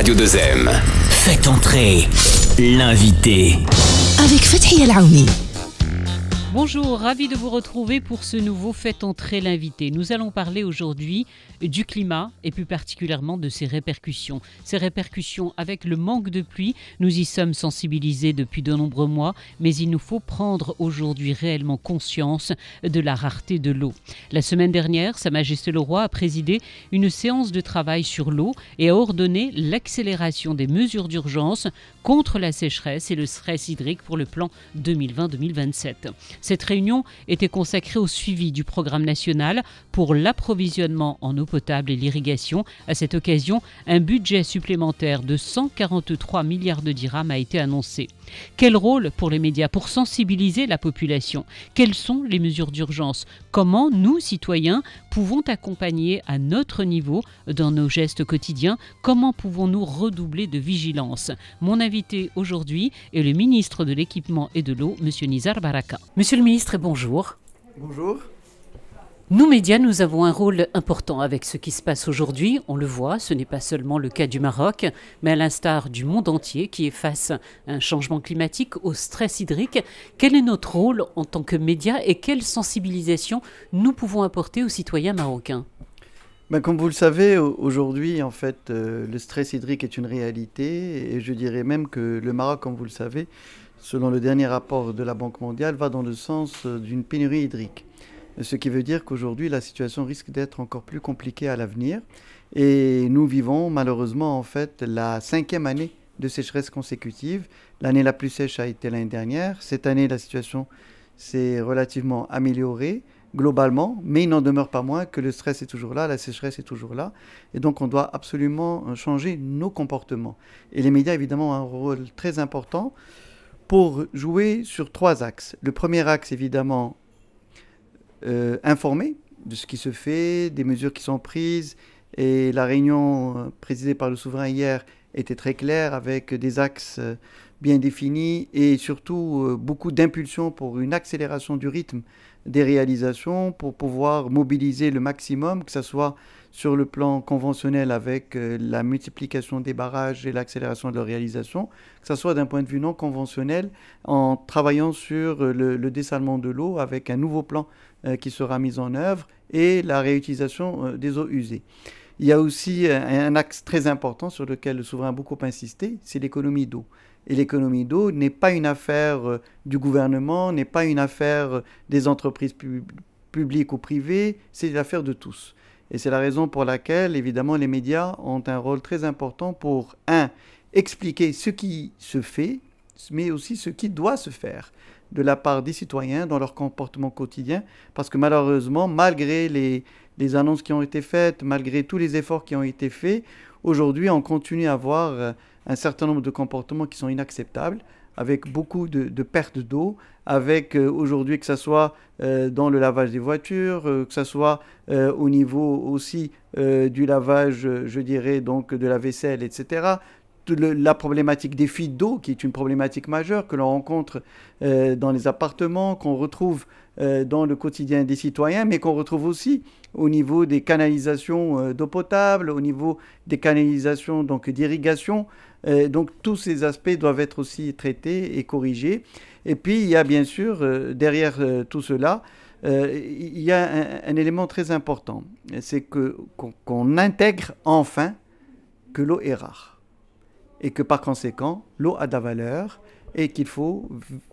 Radio 2M. Faites entrer l'invité. Avec Fathia Laouni. Bonjour, ravi de vous retrouver pour ce nouveau Faites entrer l'invité. Nous allons parler aujourd'hui du climat et plus particulièrement de ses répercussions. Ces répercussions avec le manque de pluie, nous y sommes sensibilisés depuis de nombreux mois, mais il nous faut prendre aujourd'hui réellement conscience de la rareté de l'eau. La semaine dernière, Sa Majesté le Roi a présidé une séance de travail sur l'eau et a ordonné l'accélération des mesures d'urgence contre la sécheresse et le stress hydrique pour le plan 2020-2027. Cette réunion était consacrée au suivi du programme national pour l'approvisionnement en eau potable et l'irrigation. À cette occasion, un budget supplémentaire de 143 milliards de dirhams a été annoncé. Quel rôle pour les médias pour sensibiliser la population? Quelles sont les mesures d'urgence? Comment nous, citoyens, pouvons accompagner à notre niveau dans nos gestes quotidiens? Comment pouvons-nous redoubler de vigilance? Mon invité aujourd'hui est le ministre de l'Équipement et de l'Eau, M. Nizar Baraka. Monsieur le ministre, bonjour. Bonjour. Nous, médias, nous avons un rôle important avec ce qui se passe aujourd'hui. On le voit, ce n'est pas seulement le cas du Maroc, mais à l'instar du monde entier qui est face à un changement climatique, au stress hydrique. Quel est notre rôle en tant que médias et quelle sensibilisation nous pouvons apporter aux citoyens marocains? Comme vous le savez, aujourd'hui, en fait, le stress hydrique est une réalité. Et je dirais même que le Maroc, comme vous le savez, selon le dernier rapport de la Banque mondiale, va dans le sens d'une pénurie hydrique. Ce qui veut dire qu'aujourd'hui, la situation risque d'être encore plus compliquée à l'avenir. Et nous vivons malheureusement en fait la 5e année de sécheresse consécutive. L'année la plus sèche a été l'année dernière. Cette année, la situation s'est relativement améliorée globalement, mais il n'en demeure pas moins que le stress est toujours là, la sécheresse est toujours là. Et donc, on doit absolument changer nos comportements. Et les médias, évidemment, ont un rôle très important pour jouer sur 3 axes. Le premier axe, évidemment, informer de ce qui se fait, des mesures qui sont prises. Et la réunion présidée par le souverain hier était très claire avec des axes bien définis et surtout beaucoup d'impulsion pour une accélération du rythme des réalisations pour pouvoir mobiliser le maximum, que ce soit sur le plan conventionnel avec la multiplication des barrages et l'accélération de leur réalisation, que ce soit d'un point de vue non conventionnel en travaillant sur le dessalement de l'eau avec un nouveau plan qui sera mis en œuvre et la réutilisation des eaux usées. Il y a aussi un axe très important sur lequel le souverain a beaucoup insisté, c'est l'économie d'eau. Et l'économie d'eau n'est pas une affaire du gouvernement, n'est pas une affaire des entreprises publiques ou privées, c'est l'affaire de tous. Et c'est la raison pour laquelle, évidemment, les médias ont un rôle très important pour, expliquer ce qui se fait, mais aussi ce qui doit se faire de la part des citoyens dans leur comportement quotidien. Parce que malheureusement, malgré les annonces qui ont été faites, malgré tous les efforts qui ont été faits, aujourd'hui, on continue à avoir un certain nombre de comportements qui sont inacceptables, avec beaucoup de pertes d'eau, avec aujourd'hui que ce soit dans le lavage des voitures, que ce soit au niveau aussi du lavage, je dirais, donc de la vaisselle, etc. La problématique des fuites d'eau, qui est une problématique majeure que l'on rencontre dans les appartements, qu'on retrouve dans le quotidien des citoyens, mais qu'on retrouve aussi au niveau des canalisations d'eau potable, au niveau des canalisations donc d'irrigation. Donc tous ces aspects doivent être aussi traités et corrigés. Et puis il y a bien sûr derrière tout cela, il y a un élément très important, c'est qu'on intègre enfin que l'eau est rare et que par conséquent l'eau a de la valeur et qu'il faut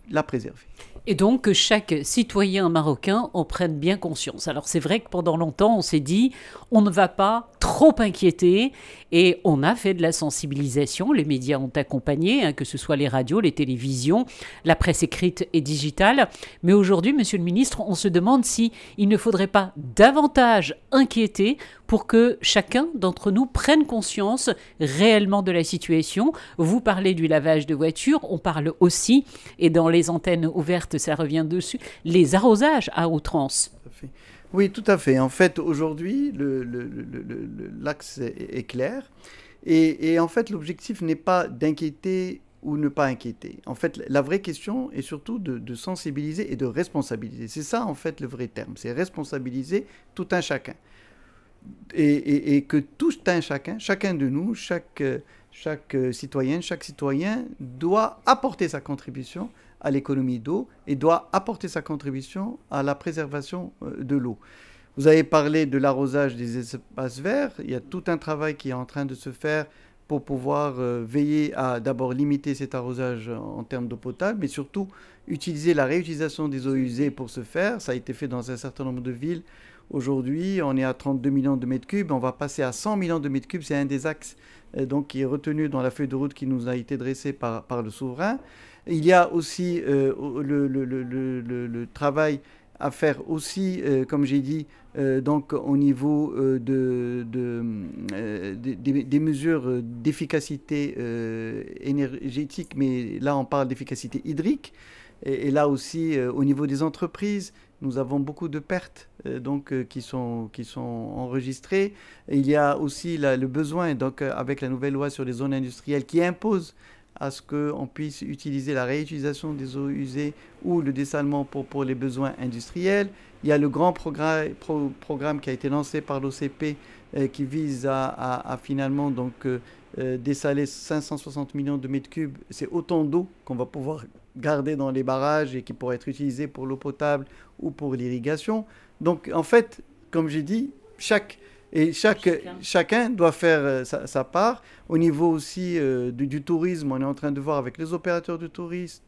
la préserver. Et donc que chaque citoyen marocain en prenne bien conscience. Alors c'est vrai que pendant longtemps on s'est dit on ne va pas trop inquiéter et on a fait de la sensibilisation, les médias ont accompagné, que ce soit les radios, les télévisions, la presse écrite et digitale. Mais aujourd'hui, monsieur le ministre, on se demande si il ne faudrait pas davantage inquiéter pour que chacun d'entre nous prenne conscience réellement de la situation. Vous parlez du lavage de voitures, on parle aussi, et dans les antennes ouvertes, ça revient dessus, les arrosages à outrance. Oui, tout à fait. En fait, aujourd'hui, l'axe est clair. Et en fait, l'objectif n'est pas d'inquiéter ou ne pas inquiéter. En fait, la vraie question est surtout de sensibiliser et de responsabiliser. C'est ça, en fait, le vrai terme. C'est responsabiliser tout un chacun. et que tout un chacun de nous, chaque citoyenne, chaque citoyen doit apporter sa contribution à l'économie d'eau et doit apporter sa contribution à la préservation de l'eau. Vous avez parlé de l'arrosage des espaces verts. Il y a tout un travail qui est en train de se faire pour pouvoir veiller à d'abord limiter cet arrosage en termes d'eau potable, mais surtout utiliser la réutilisation des eaux usées pour ce faire. Ça a été fait dans un certain nombre de villes. Aujourd'hui, on est à 32 millions de mètres cubes. On va passer à 100 millions de mètres cubes. C'est un des axes donc, qui est retenu dans la feuille de route qui nous a été dressée par le souverain. Il y a aussi le travail à faire aussi, comme j'ai dit, donc au niveau des mesures d'efficacité énergétique, mais là on parle d'efficacité hydrique. Et là aussi, au niveau des entreprises, nous avons beaucoup de pertes qui sont enregistrées. Et il y a aussi le besoin, donc, avec la nouvelle loi sur les zones industrielles, qui impose à ce qu'on puisse utiliser la réutilisation des eaux usées ou le dessalement pour les besoins industriels. Il y a le grand programme qui a été lancé par l'OCP qui vise à finalement donc, dessaler 560 millions de mètres cubes. C'est autant d'eau qu'on va pouvoir garder dans les barrages et qui pourrait être utilisée pour l'eau potable ou pour l'irrigation. Donc en fait, comme j'ai dit, chacun doit faire sa part. Au niveau aussi du tourisme, on est en train de voir avec les opérateurs du tourisme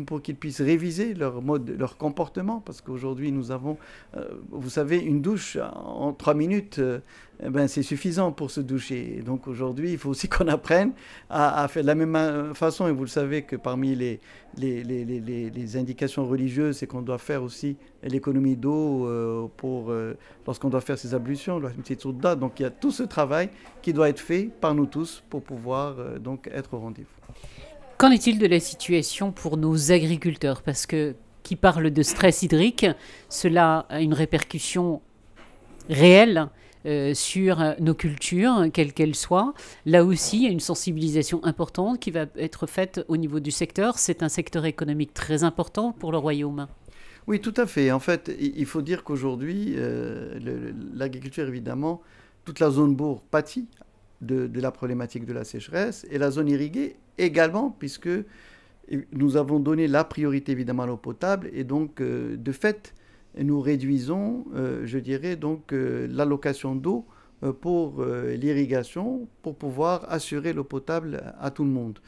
pour qu'ils puissent réviser leur mode, leur comportement, parce qu'aujourd'hui nous avons, vous savez, une douche en 3 minutes, c'est suffisant pour se doucher. Donc aujourd'hui, il faut aussi qu'on apprenne à faire de la même façon, et vous le savez que parmi les indications religieuses, c'est qu'on doit faire aussi l'économie d'eau lorsqu'on doit faire ses ablutions, donc il y a tout ce travail qui doit être fait par nous tous pour pouvoir donc être au rendez-vous. Qu'en est-il de la situation pour nos agriculteurs? Parce que qui parle de stress hydrique, cela a une répercussion réelle sur nos cultures, quelles qu'elles soient. Là aussi, il y a une sensibilisation importante qui va être faite au niveau du secteur. C'est un secteur économique très important pour le royaume. Oui, tout à fait. En fait, il faut dire qu'aujourd'hui, l'agriculture, évidemment, toute la zone bourg pâtit de la problématique de la sécheresse, et la zone irriguée également, puisque nous avons donné la priorité évidemment à l'eau potable, et donc de fait nous réduisons, je dirais, donc l'allocation d'eau pour l'irrigation, pour pouvoir assurer l'eau potable à tout le monde.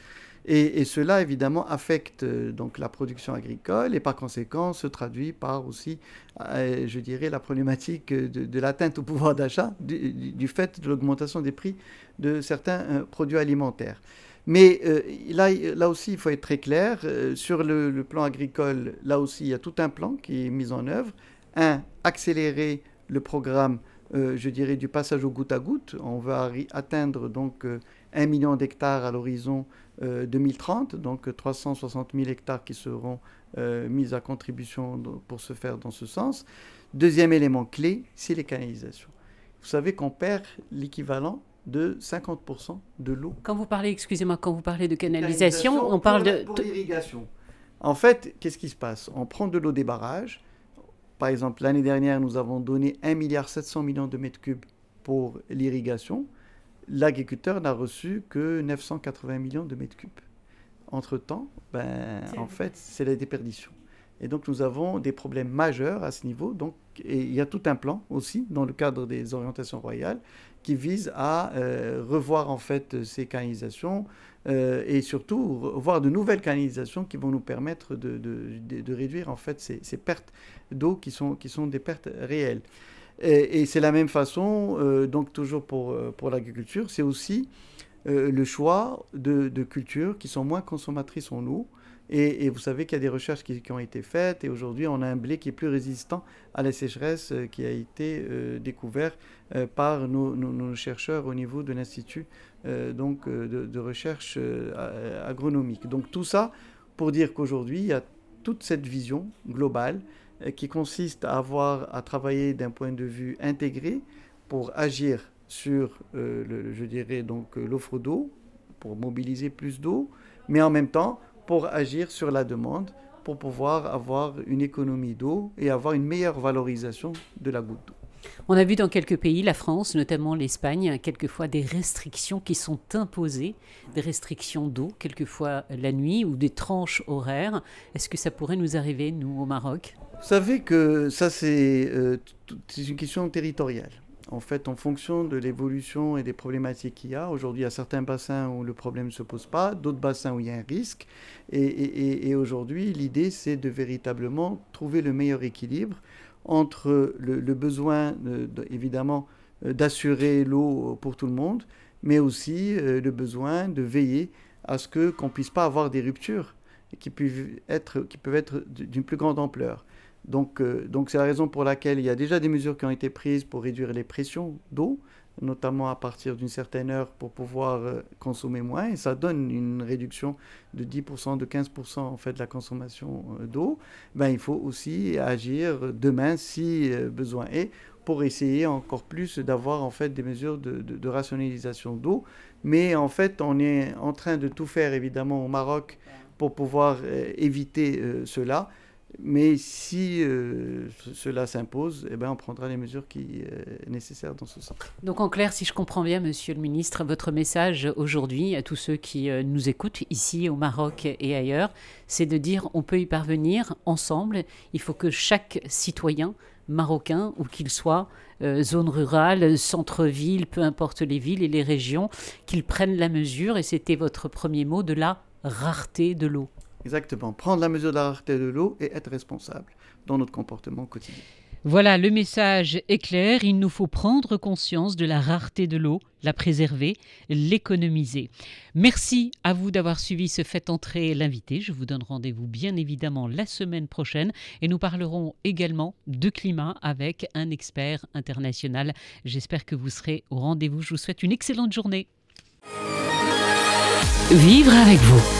Et cela, évidemment, affecte donc la production agricole et par conséquent se traduit par aussi, je dirais, la problématique de l'atteinte au pouvoir d'achat du fait de l'augmentation des prix de certains produits alimentaires. Mais là aussi, il faut être très clair. Sur le plan agricole, là aussi, il y a tout un plan qui est mis en œuvre. Accélérer le programme, je dirais, du passage au goutte à goutte. On va atteindre donc 1 million d'hectares à l'horizon 2030, donc 360 000 hectares qui seront mis à contribution pour se faire dans ce sens. Deuxième élément clé, c'est les canalisations. Vous savez qu'on perd l'équivalent de 50% de l'eau. Quand vous parlez, excusez-moi, quand vous parlez de canalisation, on parle de... Pour l'irrigation. En fait, qu'est-ce qui se passe? On prend de l'eau des barrages. Par exemple, l'année dernière, nous avons donné 1,7 milliard de mètres cubes pour l'irrigation. L'agriculteur n'a reçu que 980 millions de mètres cubes. Entre-temps, en fait, c'est la déperdition. Et donc, nous avons des problèmes majeurs à ce niveau. Donc, et il y a tout un plan aussi, dans le cadre des orientations royales, qui vise à revoir en fait ces canalisations et surtout voir de nouvelles canalisations qui vont nous permettre de réduire en fait ces pertes d'eau qui sont des pertes réelles. Et c'est la même façon, donc toujours pour l'agriculture, c'est aussi le choix de cultures qui sont moins consommatrices en eau. Et vous savez qu'il y a des recherches qui ont été faites, et aujourd'hui on a un blé qui est plus résistant à la sécheresse qui a été découvert par nos chercheurs au niveau de l'Institut de recherche agronomique. Donc tout ça pour dire qu'aujourd'hui il y a toute cette vision globale qui consiste à travailler d'un point de vue intégré pour agir sur, je dirais, donc l'offre d'eau, pour mobiliser plus d'eau, mais en même temps pour agir sur la demande, pour pouvoir avoir une économie d'eau et avoir une meilleure valorisation de la goutte d'eau. On a vu dans quelques pays, la France, notamment l'Espagne, quelquefois des restrictions qui sont imposées, des restrictions d'eau, quelquefois la nuit, ou des tranches horaires. Est-ce que ça pourrait nous arriver, nous, au Maroc? Vous savez que ça, c'est une question territoriale. En fait, en fonction de l'évolution et des problématiques qu'il y a, aujourd'hui, il y a certains bassins où le problème ne se pose pas, d'autres bassins où il y a un risque. Et aujourd'hui, l'idée, c'est de véritablement trouver le meilleur équilibre entre le besoin, évidemment, d'assurer l'eau pour tout le monde, mais aussi le besoin de veiller à ce qu'on ne puisse pas avoir des ruptures qui peuvent être d'une plus grande ampleur. Donc c'est la raison pour laquelle il y a déjà des mesures qui ont été prises pour réduire les pressions d'eau, notamment à partir d'une certaine heure pour pouvoir consommer moins. Et ça donne une réduction de 10%, de 15% en fait de la consommation d'eau. Il faut aussi agir demain si besoin est pour essayer encore plus d'avoir en fait des mesures de rationalisation d'eau. Mais en fait, on est en train de tout faire évidemment au Maroc pour pouvoir éviter cela. Mais si cela s'impose, on prendra les mesures nécessaires dans ce sens. Donc en clair, si je comprends bien, Monsieur le Ministre, votre message aujourd'hui à tous ceux qui nous écoutent ici au Maroc et ailleurs, c'est de dire on peut y parvenir ensemble. Il faut que chaque citoyen marocain, où qu'il soit, zone rurale, centre-ville, peu importe les villes et les régions, qu'ils prennent la mesure, et c'était votre premier mot, de la rareté de l'eau. Exactement, prendre la mesure de la rareté de l'eau et être responsable dans notre comportement quotidien. Voilà, le message est clair, il nous faut prendre conscience de la rareté de l'eau, la préserver, l'économiser. Merci à vous d'avoir suivi ce Faites entrer l'invité. Je vous donne rendez-vous bien évidemment la semaine prochaine et nous parlerons également de climat avec un expert international. J'espère que vous serez au rendez-vous. Je vous souhaite une excellente journée. Vivre avec vous.